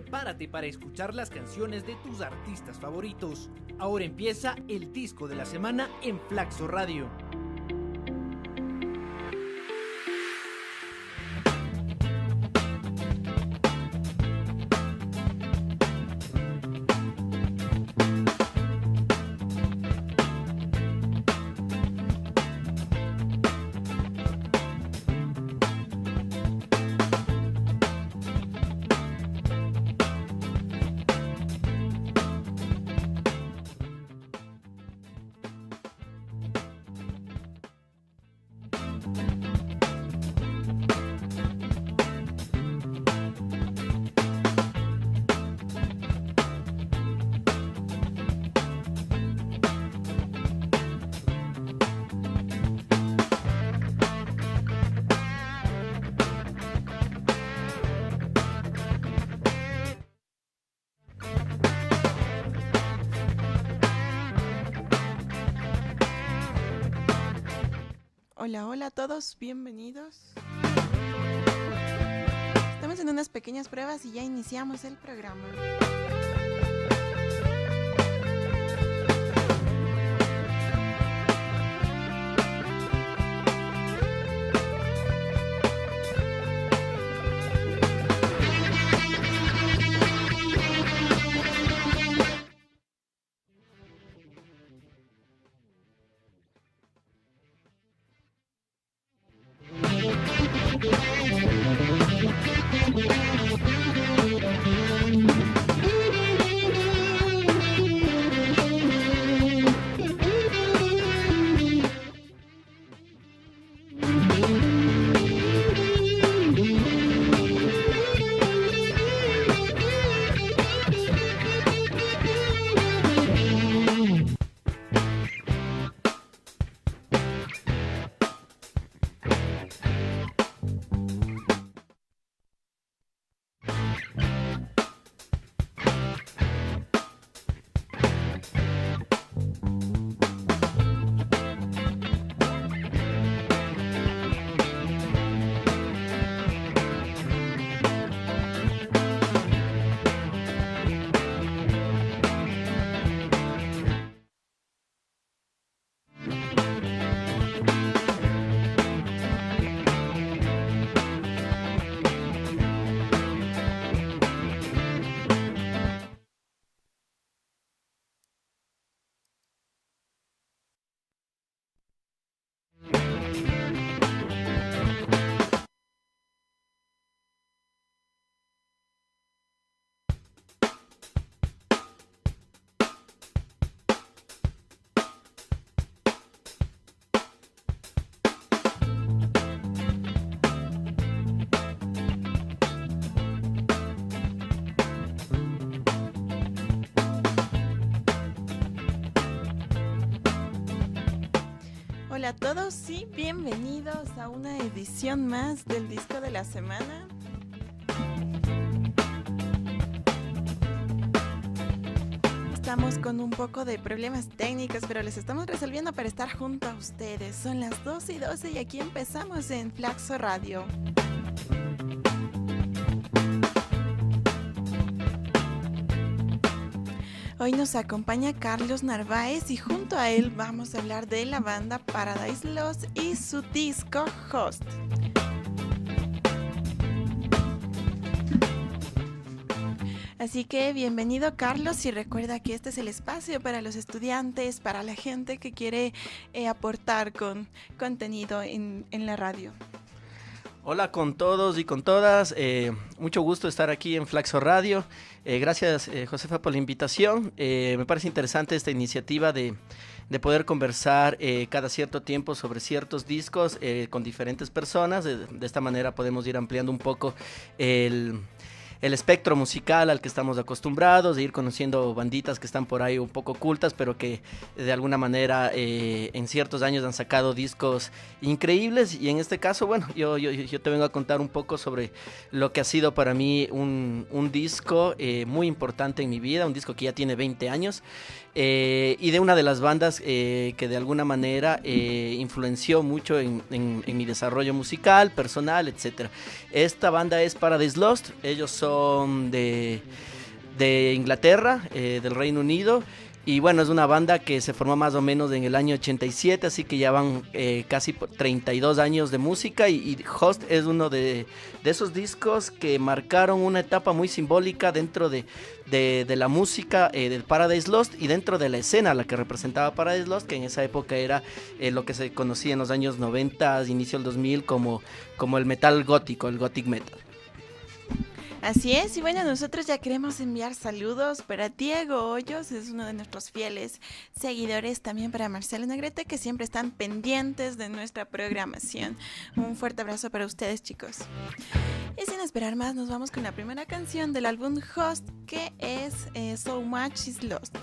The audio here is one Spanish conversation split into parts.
prepárate para escuchar las canciones de tus artistas favoritos. Ahora empieza el disco de la semana en Flaxo Radio. Hola, hola a todos, bienvenidos. Estamos en unas pequeñas pruebas y ya iniciamos el programa. Hola a todos y bienvenidos a una edición más del disco de la semana. Estamos con un poco de problemas técnicos, pero les estamos resolviendo para estar junto a ustedes. Son las 12:12 y aquí empezamos en Flaxo Radio. Hoy nos acompaña Carlos Narváez y junto a él vamos a hablar de la banda Paradise Lost y su disco Host. Así que bienvenido Carlos y recuerda que este es el espacio para los estudiantes, para la gente que quiere aportar con contenido en la radio. Hola con todos y con todas, mucho gusto estar aquí en Flaxo Radio. Gracias Josefa por la invitación. Me parece interesante esta iniciativa de poder conversar cada cierto tiempo sobre ciertos discos con diferentes personas. De esta manera podemos ir ampliando un poco el espectro musical al que estamos acostumbrados, de ir conociendo banditas que están por ahí un poco ocultas, pero que de alguna manera en ciertos años han sacado discos increíbles. Y en este caso, bueno, yo te vengo a contar un poco sobre lo que ha sido para mí un disco muy importante en mi vida, un disco que ya tiene 20 años. y de una de las bandas que de alguna manera influenció mucho en mi desarrollo musical, personal, etc. Esta banda es Paradise Lost, ellos son de Inglaterra, del Reino Unido. Y bueno, es una banda que se formó más o menos en el año 87, así que ya van casi 32 años de música y Host es uno de esos discos que marcaron una etapa muy simbólica dentro de la música de Paradise Lost y dentro de la escena a la que representaba Paradise Lost, que en esa época era lo que se conocía en los años 90, inicio del 2000 como el metal gótico, el gothic metal. Así es, y bueno, nosotros ya queremos enviar saludos para Diego Hoyos, es uno de nuestros fieles seguidores, también para Marcelo Negrete, que siempre están pendientes de nuestra programación. Un fuerte abrazo para ustedes, chicos. Y sin esperar más, nos vamos con la primera canción del álbum Host, que es So Much Is Lost.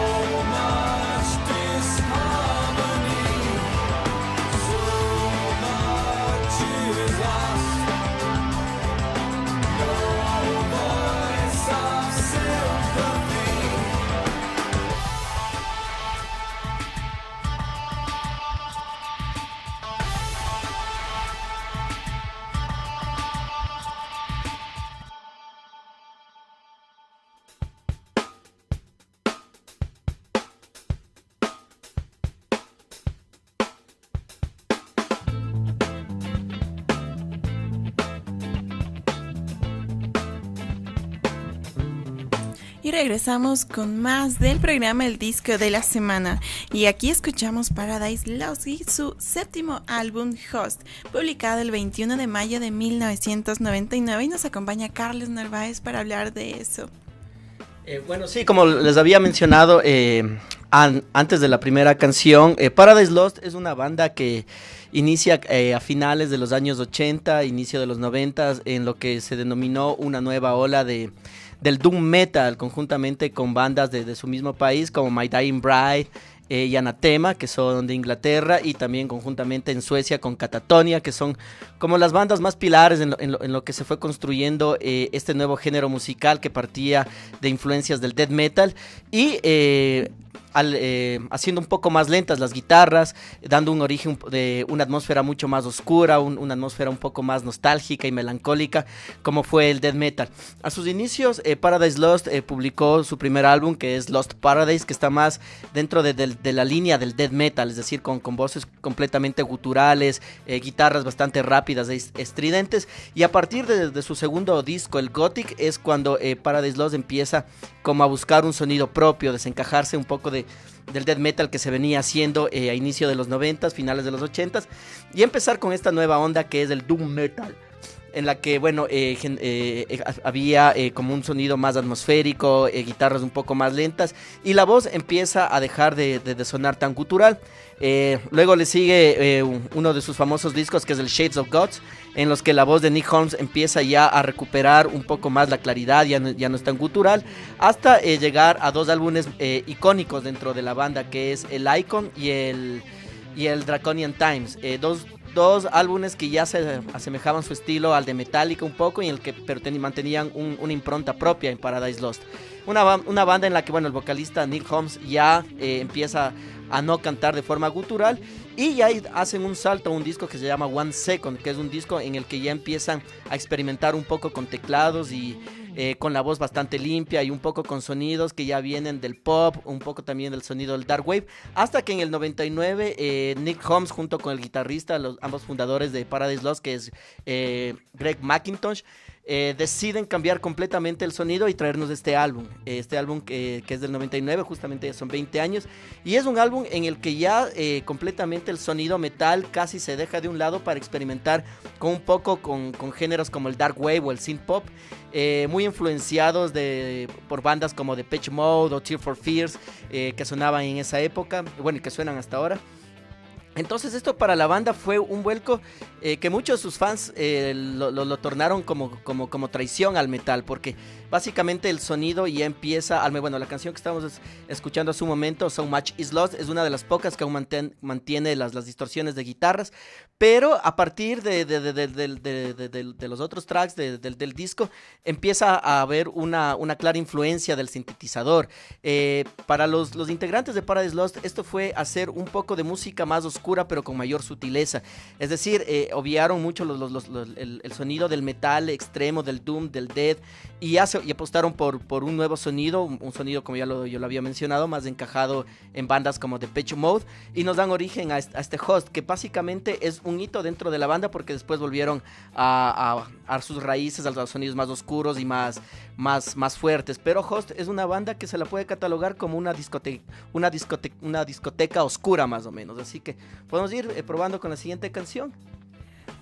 So much Y regresamos con más del programa El Disco de la Semana. Y aquí escuchamos Paradise Lost y su séptimo álbum Host, publicado el 21 de mayo de 1999. Y nos acompaña Carlos Narváez para hablar de eso. Bueno, sí, como les había mencionado antes de la primera canción, Paradise Lost es una banda que inicia a finales de los años 80, inicio de los 90, en lo que se denominó una nueva ola del doom metal, conjuntamente con bandas de su mismo país, como My Dying Bride y Anathema, que son de Inglaterra, y también conjuntamente en Suecia con Catatonia, que son como las bandas más pilares en lo que se fue construyendo este nuevo género musical que partía de influencias del death metal y haciendo un poco más lentas las guitarras, dando un origen de una atmósfera mucho más oscura, una atmósfera un poco más nostálgica y melancólica, como fue el death metal. A sus inicios, Paradise Lost publicó su primer álbum, que es Lost Paradise, que está más dentro de la línea del death metal, es decir, con voces completamente guturales, guitarras bastante rápidas, estridentes, y a partir de su segundo disco, el Gothic, es cuando Paradise Lost empieza como a buscar un sonido propio, desencajarse un poco del death metal que se venía haciendo a inicio de los 90s, finales de los 80s, y empezar con esta nueva onda que es el doom metal, en la que, bueno, había como un sonido más atmosférico, guitarras un poco más lentas, y la voz empieza a dejar de sonar tan gutural. Luego le sigue uno de sus famosos discos, que es el Shades of Gods, en los que la voz de Nick Holmes empieza ya a recuperar un poco más la claridad, ya no es tan gutural, hasta llegar a dos álbumes icónicos dentro de la banda, que es el Icon y el Draconian Times, dos álbumes que ya se asemejaban su estilo al de Metallica un poco, pero mantenían una impronta propia en Paradise Lost. Una banda en la que, bueno, el vocalista Nick Holmes ya empieza a no cantar de forma gutural, y ya hacen un salto a un disco que se llama One Second, que es un disco en el que ya empiezan a experimentar un poco con teclados y con la voz bastante limpia y un poco con sonidos que ya vienen del pop, un poco también del sonido del dark wave, hasta que en el 99 Nick Holmes junto con el guitarrista, ambos fundadores de Paradise Lost, que es Greg McIntosh, deciden cambiar completamente el sonido y traernos este álbum que es del 99, justamente ya son 20 años, y es un álbum en el que ya completamente el sonido metal casi se deja de un lado para experimentar con un poco con géneros como el dark wave o el synth pop, muy influenciados por bandas como Depeche Mode o Tears for Fears, que sonaban en esa época, bueno, y que suenan hasta ahora. Entonces esto para la banda fue un vuelco que muchos de sus fans lo tornaron como traición al metal, porque básicamente el sonido ya empieza, bueno, la canción que estamos escuchando hace un momento, So Much Is Lost, es una de las pocas que aún mantiene las distorsiones de guitarras, pero a partir de los otros tracks del disco empieza a haber una clara influencia del sintetizador. Para los integrantes de Paradise Lost, esto fue hacer un poco de música más oscura pero con mayor sutileza, es decir, obviaron mucho el sonido del metal extremo, del doom, del death, y apostaron por un nuevo sonido, un sonido como yo lo había mencionado, más encajado en bandas como Depeche Mode, y nos dan origen a este Host, que básicamente es un hito dentro de la banda, porque después volvieron a sus raíces, a los sonidos más oscuros y más fuertes. Pero Host es una banda que se la puede catalogar como una discoteca oscura, más o menos, así que podemos ir probando con la siguiente canción.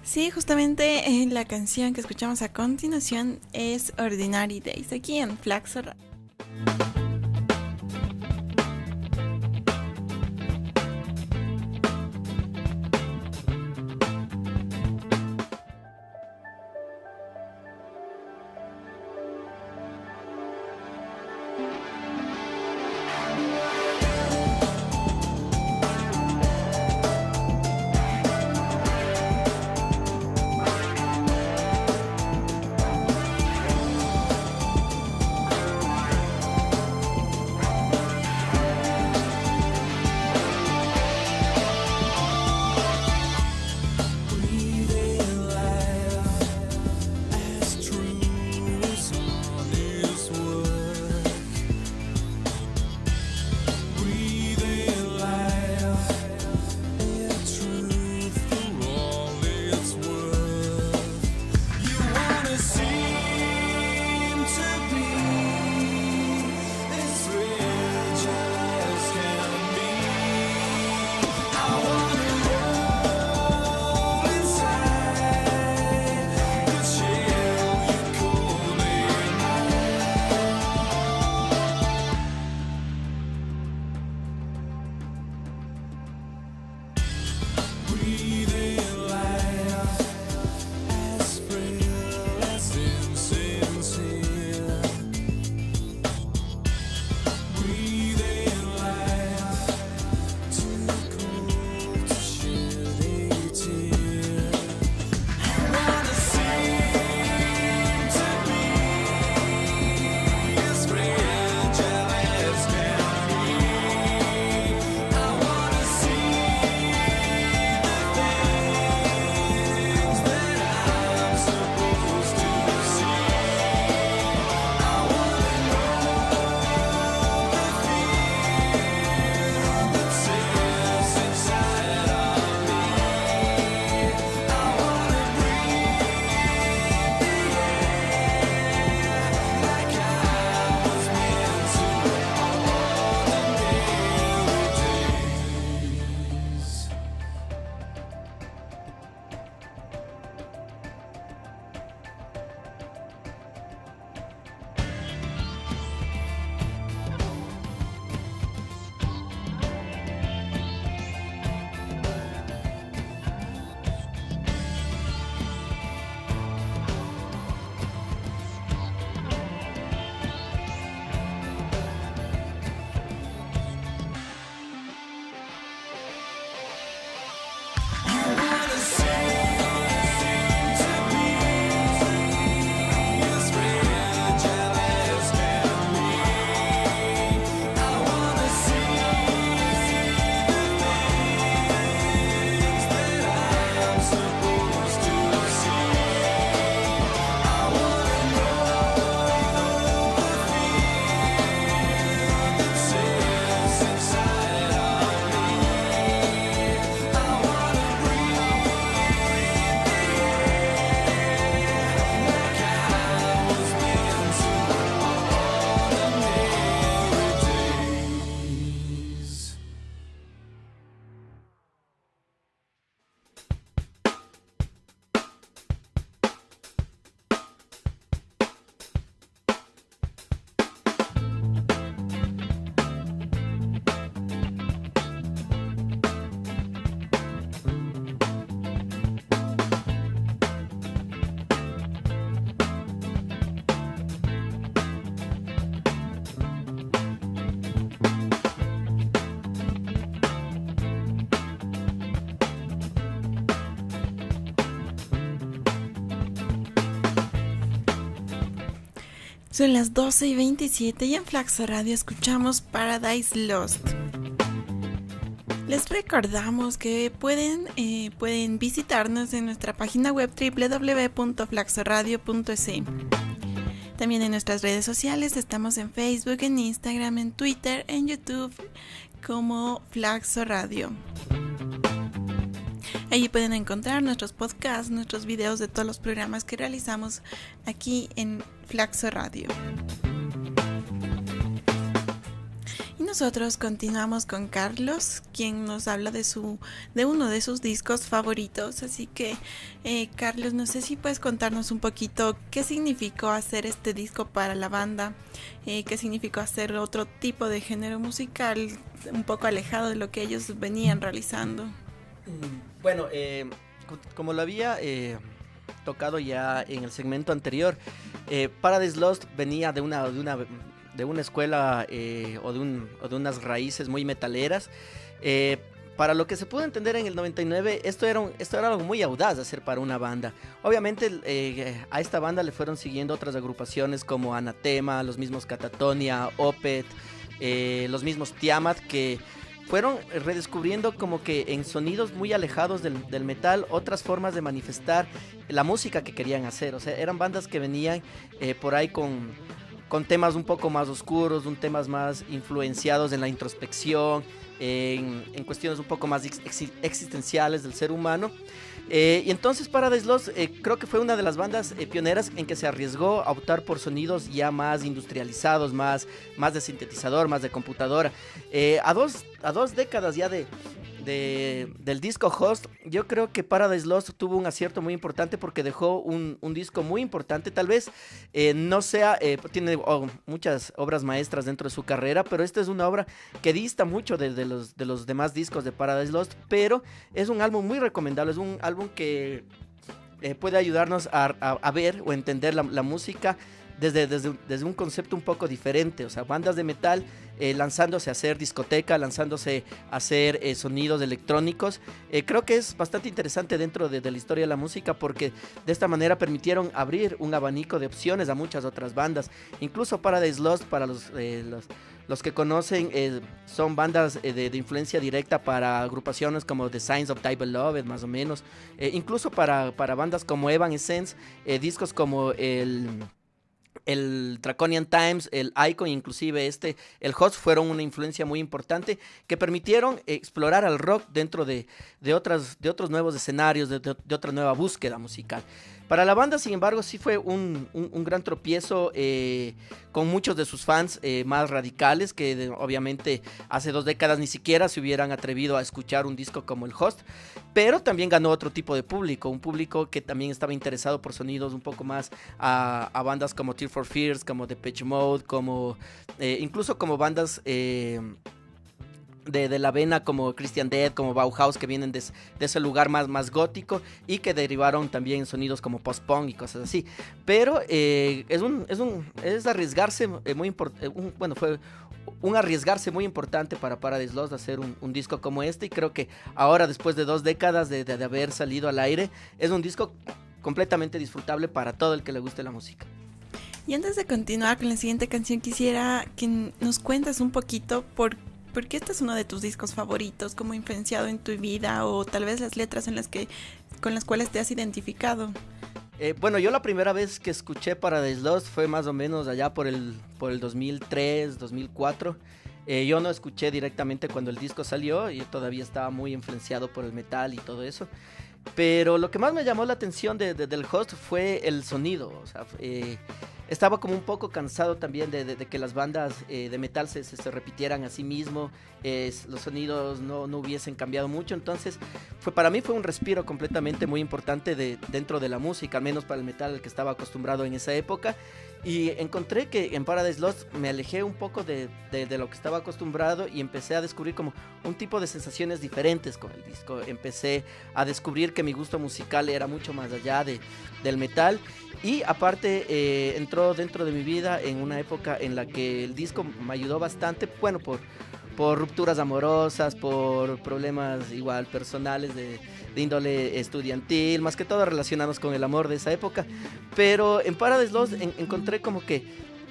Sí, justamente la canción que escuchamos a continuación es Ordinary Days, aquí en Flaxo Radio. Son las 12:27 y en Flaxo Radio escuchamos Paradise Lost. Les recordamos que pueden visitarnos en nuestra página web www.flaxoradio.es. También en nuestras redes sociales estamos en Facebook, en Instagram, en Twitter, en YouTube como Flaxo Radio. Allí pueden encontrar nuestros podcasts, nuestros videos de todos los programas que realizamos aquí en Flaxo Radio. Y nosotros continuamos con Carlos, quien nos habla de uno de sus discos favoritos. Así que, Carlos, no sé si puedes contarnos un poquito qué significó hacer este disco para la banda, qué significó hacer otro tipo de género musical, un poco alejado de lo que ellos venían realizando. Bueno, como lo había tocado ya en el segmento anterior, Paradise Lost venía de una escuela o de unas raíces muy metaleras. Para lo que se pudo entender en el 99, esto era algo muy audaz de hacer para una banda. Obviamente a esta banda le fueron siguiendo otras agrupaciones como Anathema, los mismos Catatonia, Opeth, los mismos Tiamat, que fueron redescubriendo como que en sonidos muy alejados del metal otras formas de manifestar la música que querían hacer. O sea, eran bandas que venían por ahí con temas un poco más oscuros, temas más influenciados en la introspección, en cuestiones un poco más existenciales del ser humano. Y entonces Paradise Lost creo que fue una de las bandas pioneras en que se arriesgó a optar por sonidos ya más industrializados, más de sintetizador, más de computadora. A dos décadas ya del disco Host, yo creo que Paradise Lost tuvo un acierto muy importante porque dejó un disco muy importante. Tal vez no sea, tiene muchas obras maestras dentro de su carrera, pero esta es una obra que dista mucho de los demás discos de Paradise Lost, pero es un álbum muy recomendable, es un álbum que puede ayudarnos a ver o entender la música desde un concepto un poco diferente. O sea, bandas de metal lanzándose a hacer discoteca, lanzándose a hacer sonidos electrónicos. Creo que es bastante interesante dentro de la historia de la música, porque de esta manera permitieron abrir un abanico de opciones a muchas otras bandas. Incluso Paradise Lost, para los que conocen, son bandas de influencia directa para agrupaciones como The Signs of Thy Beloved, más o menos. Incluso para bandas como Evanescence, discos como el Draconian Times, el Icon, inclusive el Host, fueron una influencia muy importante que permitieron explorar al rock dentro de otros nuevos escenarios, de otra nueva búsqueda musical. Para la banda, sin embargo, sí fue un gran tropiezo con muchos de sus fans más radicales, que obviamente hace 2 décadas ni siquiera se hubieran atrevido a escuchar un disco como el Host, pero también ganó otro tipo de público, un público que también estaba interesado por sonidos un poco más a bandas como Tears for Fears, como Depeche Mode, incluso como bandas de la vena como Christian Death, como Bauhaus, que vienen de ese lugar más gótico y que derivaron también sonidos como post-punk y cosas así. Pero es arriesgarse muy importante. Fue un arriesgarse muy importante para Paradise Lost hacer un disco como este, y creo que ahora, después de 2 décadas de haber salido al aire, es un disco completamente disfrutable para todo el que le guste la música. Y antes de continuar con la siguiente canción, quisiera que nos cuentes un poquito por qué este es uno de tus discos favoritos, cómo ha influenciado en tu vida, o tal vez las letras con las cuales te has identificado. Bueno, yo la primera vez que escuché Paradise Lost fue más o menos allá por el 2003, 2004. Yo no escuché directamente cuando el disco salió, yo todavía estaba muy influenciado por el metal y todo eso. Pero lo que más me llamó la atención del Host fue el sonido. O sea, estaba como un poco cansado también de que las bandas de metal se repitieran a sí mismo, los sonidos no hubiesen cambiado mucho. Entonces para mí fue un respiro completamente muy importante dentro de la música, al menos para el metal al que estaba acostumbrado en esa época. Y encontré que en Paradise Lost me alejé un poco de lo que estaba acostumbrado y empecé a descubrir como un tipo de sensaciones diferentes con el disco. Empecé a descubrir que mi gusto musical era mucho más allá del metal, y aparte entró dentro de mi vida en una época en la que el disco me ayudó bastante, bueno, por rupturas amorosas, por problemas igual personales de índole estudiantil, más que todo relacionados con el amor de esa época. Pero en Paradise Lost encontré como que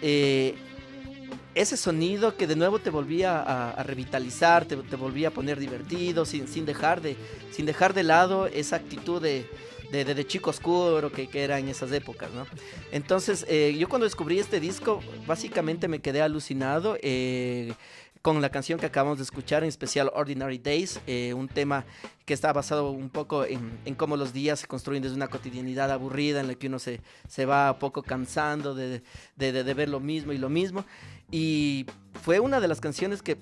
ese sonido que de nuevo te volvía a revitalizar, te volvía a poner divertido, sin dejar de lado esa actitud de chico oscuro que era en esas épocas, ¿no? Entonces, yo cuando descubrí este disco, básicamente me quedé alucinado con la canción que acabamos de escuchar, en especial Ordinary Days, un tema que está basado un poco en cómo los días se construyen desde una cotidianidad aburrida en la que uno se va un poco cansando de ver lo mismo y lo mismo. Y fue una de las canciones que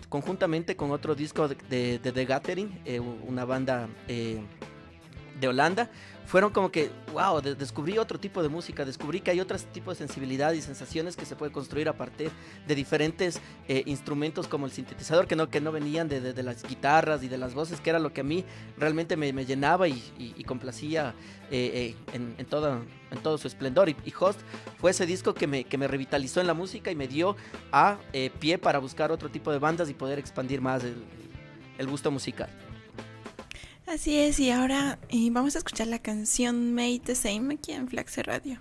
conjuntamente con otro disco de The Gathering, una banda de Holanda, fueron como que, wow, descubrí otro tipo de música, descubrí que hay otro tipo de sensibilidad y sensaciones que se puede construir a partir de diferentes instrumentos como el sintetizador, que no venían de las guitarras y de las voces, que era lo que a mí realmente me llenaba y complacía en todo su esplendor. Y Host fue ese disco que me revitalizó en la música y me dio pie para buscar otro tipo de bandas y poder expandir más el gusto musical. Así es, y ahora vamos a escuchar la canción Made the Same aquí en Flaxo Radio.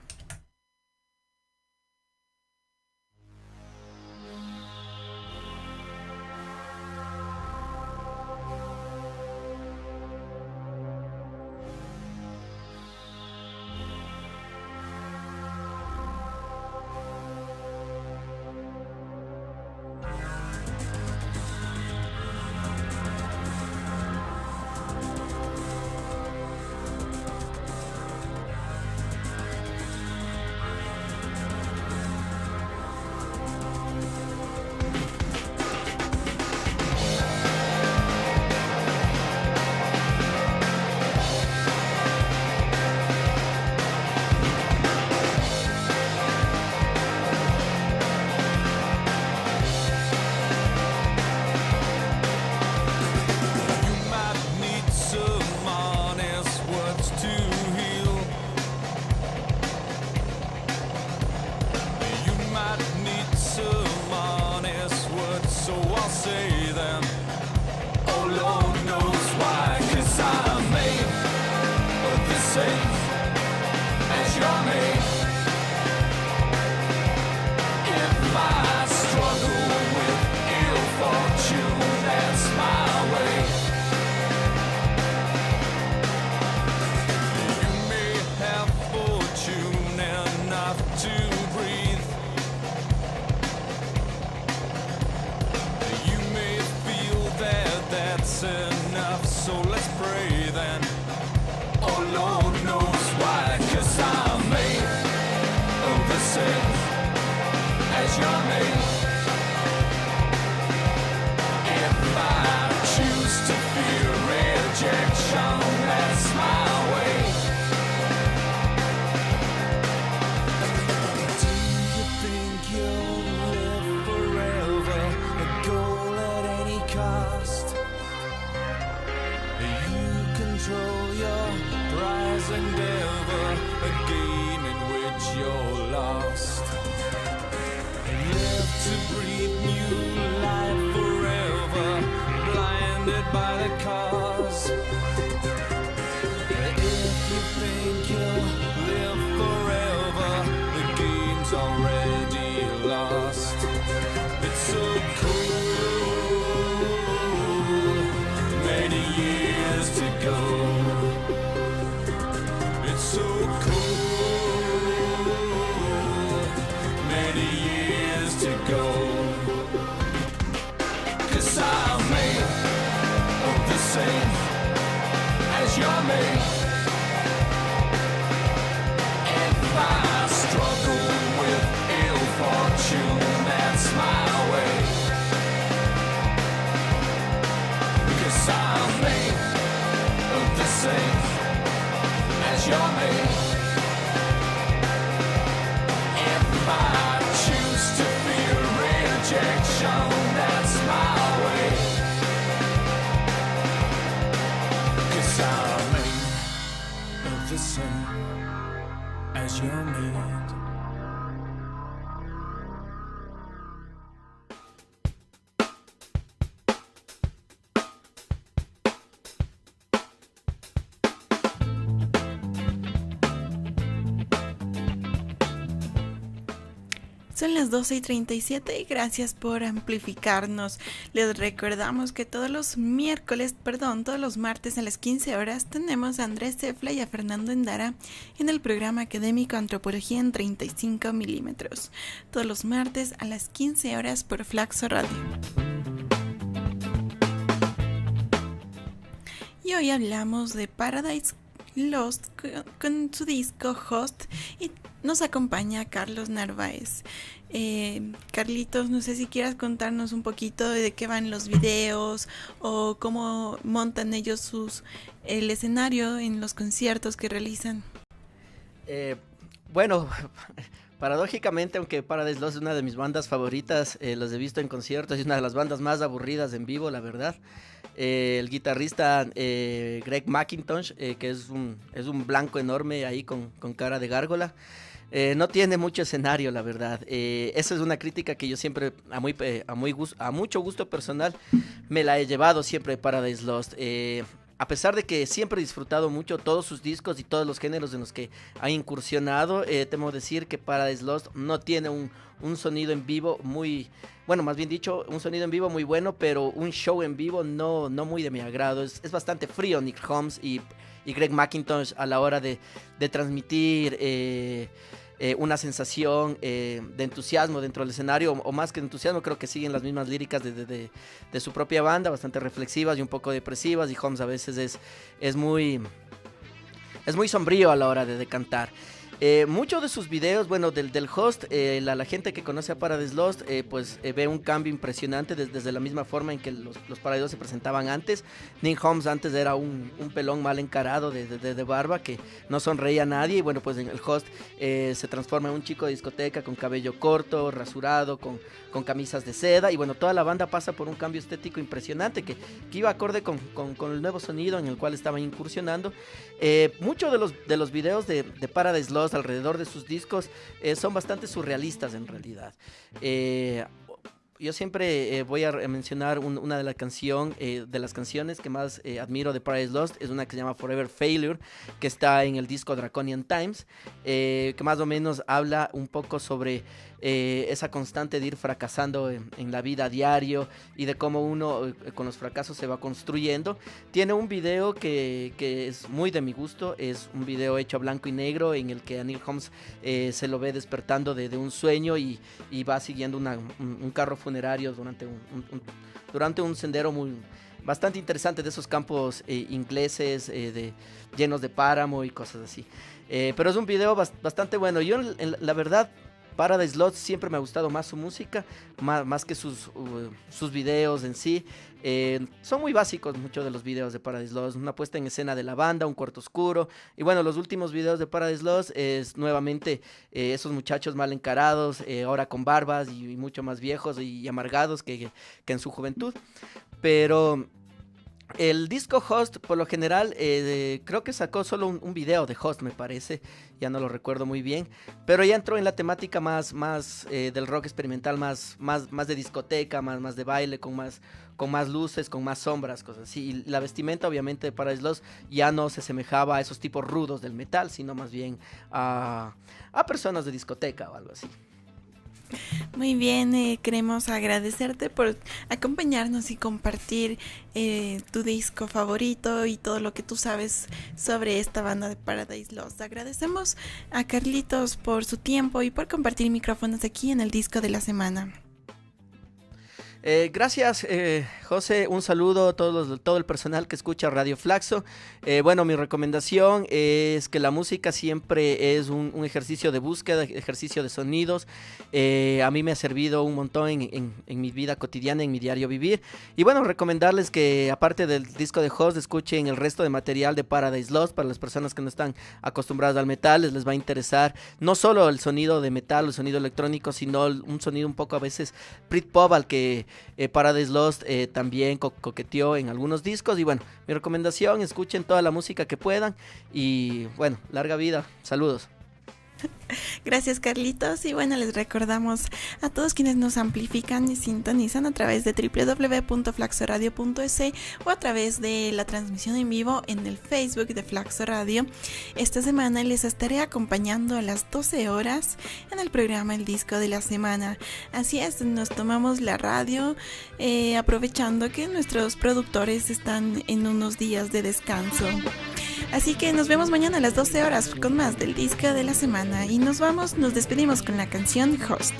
Son las 12:37 y gracias por amplificarnos. Les recordamos que todos los martes a las 15 horas tenemos a Andrés Cefla y a Fernando Endara en el programa académico Antropología en 35 milímetros. Todos los martes a las 15 horas por Flaxo Radio. Y hoy hablamos de Paradise Lost con su disco Host y nos acompaña Carlos Narváez. Carlitos, no sé si quieras contarnos un poquito de qué van los videos o cómo montan ellos el escenario en los conciertos que realizan. Bueno, paradójicamente, aunque Paradise Lost es una de mis bandas favoritas, los he visto en conciertos, es una de las bandas más aburridas en vivo, la verdad. El guitarrista Greg McIntosh, que es un blanco enorme ahí con cara de gárgola, no tiene mucho escenario, la verdad. Esa es una crítica que yo siempre, a mucho gusto personal, me la he llevado siempre de Paradise Lost. A pesar de que siempre he disfrutado mucho todos sus discos y todos los géneros en los que ha incursionado, temo decir que Paradise Lost no tiene un sonido en vivo muy, bueno, más bien dicho, un sonido en vivo muy bueno, pero un show en vivo no muy de mi agrado. Es bastante frío Nick Holmes y Greg McIntosh a la hora de transmitir una sensación de entusiasmo dentro del escenario, o más que de entusiasmo, creo que siguen las mismas líricas de su propia banda, bastante reflexivas y un poco depresivas, y Holmes a veces es muy sombrío a la hora de cantar. Muchos de sus videos, bueno, del Host, la gente que conoce a Paradise Lost, ve un cambio impresionante desde la misma forma en que los Paradise se presentaban antes. Nick Holmes antes era un pelón mal encarado de barba que no sonreía a nadie, y bueno, pues en el Host se transforma en un chico de discoteca con cabello corto, rasurado, con camisas de seda, y bueno, toda la banda pasa por un cambio estético impresionante que iba acorde con el nuevo sonido en el cual estaban incursionando. Muchos de los videos de Paradise Lost alrededor de sus discos son bastante surrealistas en realidad. Yo siempre voy a mencionar una de las canciones que más admiro de Paradise Lost, es una que se llama Forever Failure, que está en el disco Draconian Times, que más o menos habla un poco sobre esa constante de ir fracasando en la vida a diario y de cómo uno con los fracasos se va construyendo. Tiene un video que es muy de mi gusto, es un video hecho a blanco y negro en el que a Neil Holmes se lo ve despertando de un sueño y va siguiendo un carro funerario durante un sendero bastante interesante de esos campos ingleses llenos de páramo y cosas así. Pero es un video bastante bueno. Yo, la verdad, Paradise Lost siempre me ha gustado más su música, más que sus videos en sí. Son muy básicos muchos de los videos de Paradise Lost, una puesta en escena de la banda, un cuarto oscuro, y bueno, los últimos videos de Paradise Lost es nuevamente esos muchachos mal encarados, ahora con barbas y mucho más viejos y amargados que en su juventud. Pero el disco Host, por lo general, creo que sacó solo un video de Host, me parece, ya no lo recuerdo muy bien, pero ya entró en la temática más del rock experimental, más de discoteca, más de baile, con más luces, con más sombras, cosas así. Y la vestimenta, obviamente, de Paradise Lost ya no se asemejaba a esos tipos rudos del metal, sino más bien a personas de discoteca o algo así. Muy bien, queremos agradecerte por acompañarnos y compartir tu disco favorito y todo lo que tú sabes sobre esta banda de Paradise Lost. Agradecemos a Carlitos por su tiempo y por compartir micrófonos aquí en el disco de la semana. Gracias, José. Un saludo a todo el personal que escucha Radio Flaxo. Bueno, mi recomendación es que la música siempre es un ejercicio de búsqueda, ejercicio de sonidos. A mí me ha servido un montón en mi vida cotidiana, en mi diario vivir. Y bueno, recomendarles que aparte del disco de Host, escuchen el resto de material de Paradise Lost. Para las personas que no están acostumbradas al metal, les va a interesar no solo el sonido de metal, el sonido electrónico, sino un sonido un poco a veces Britpop al que Paradise Lost también coqueteó en algunos discos. Y bueno, mi recomendación, escuchen toda la música que puedan y bueno, larga vida, saludos. Gracias, Carlitos. Y bueno, les recordamos a todos quienes nos amplifican y sintonizan a través de www.flaxoradio.es o a través de la transmisión en vivo en el Facebook de Flaxo Radio. Esta semana les estaré acompañando a las 12 horas en el programa El Disco de la Semana. Así es, nos tomamos la radio aprovechando que nuestros productores están en unos días de descanso. Así que nos vemos mañana a las 12 horas con más del Disco de la Semana. Y nos despedimos con la canción Host.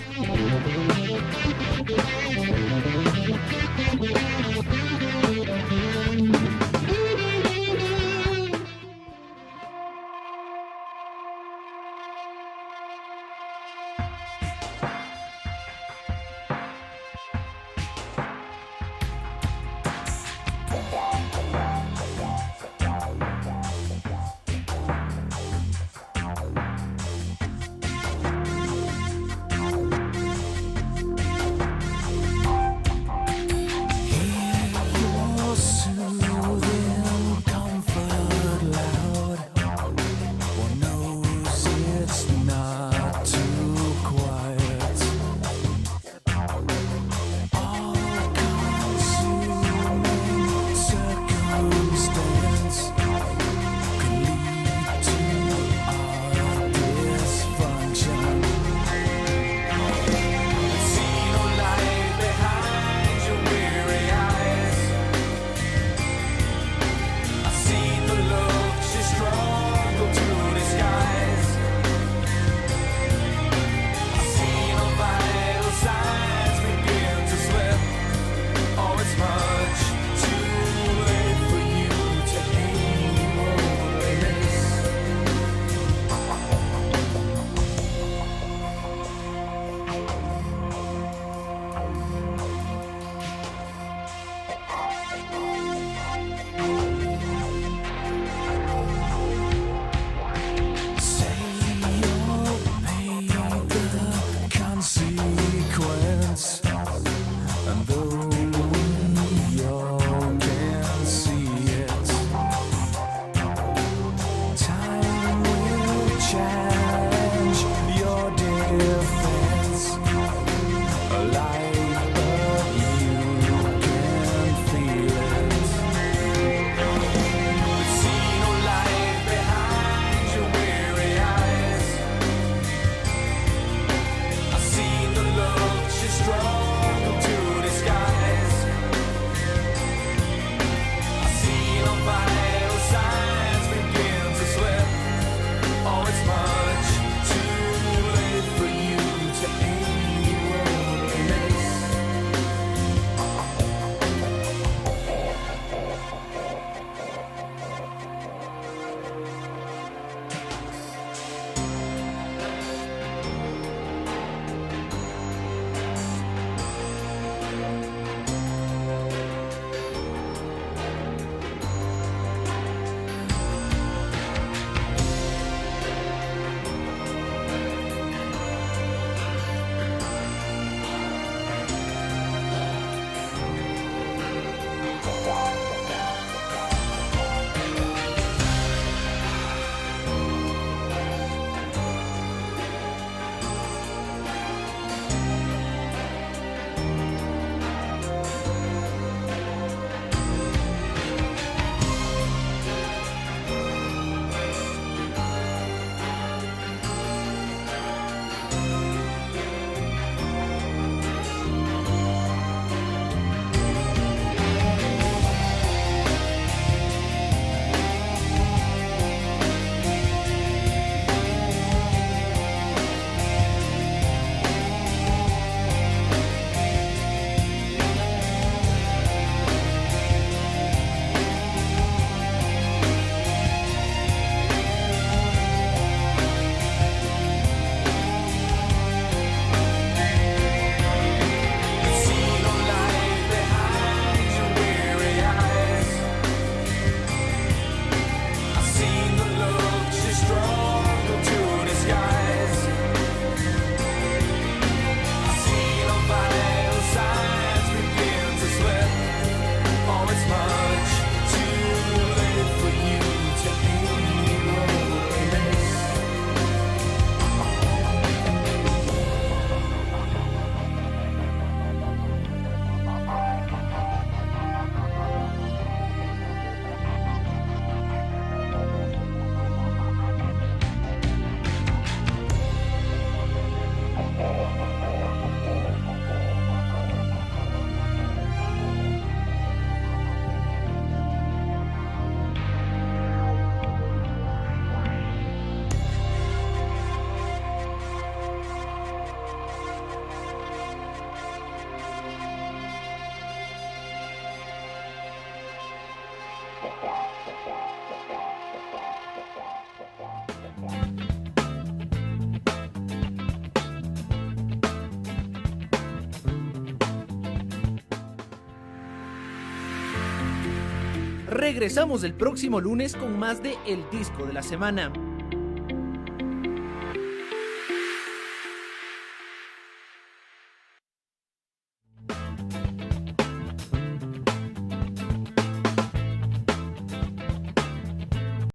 Regresamos el próximo lunes con más de El Disco de la Semana.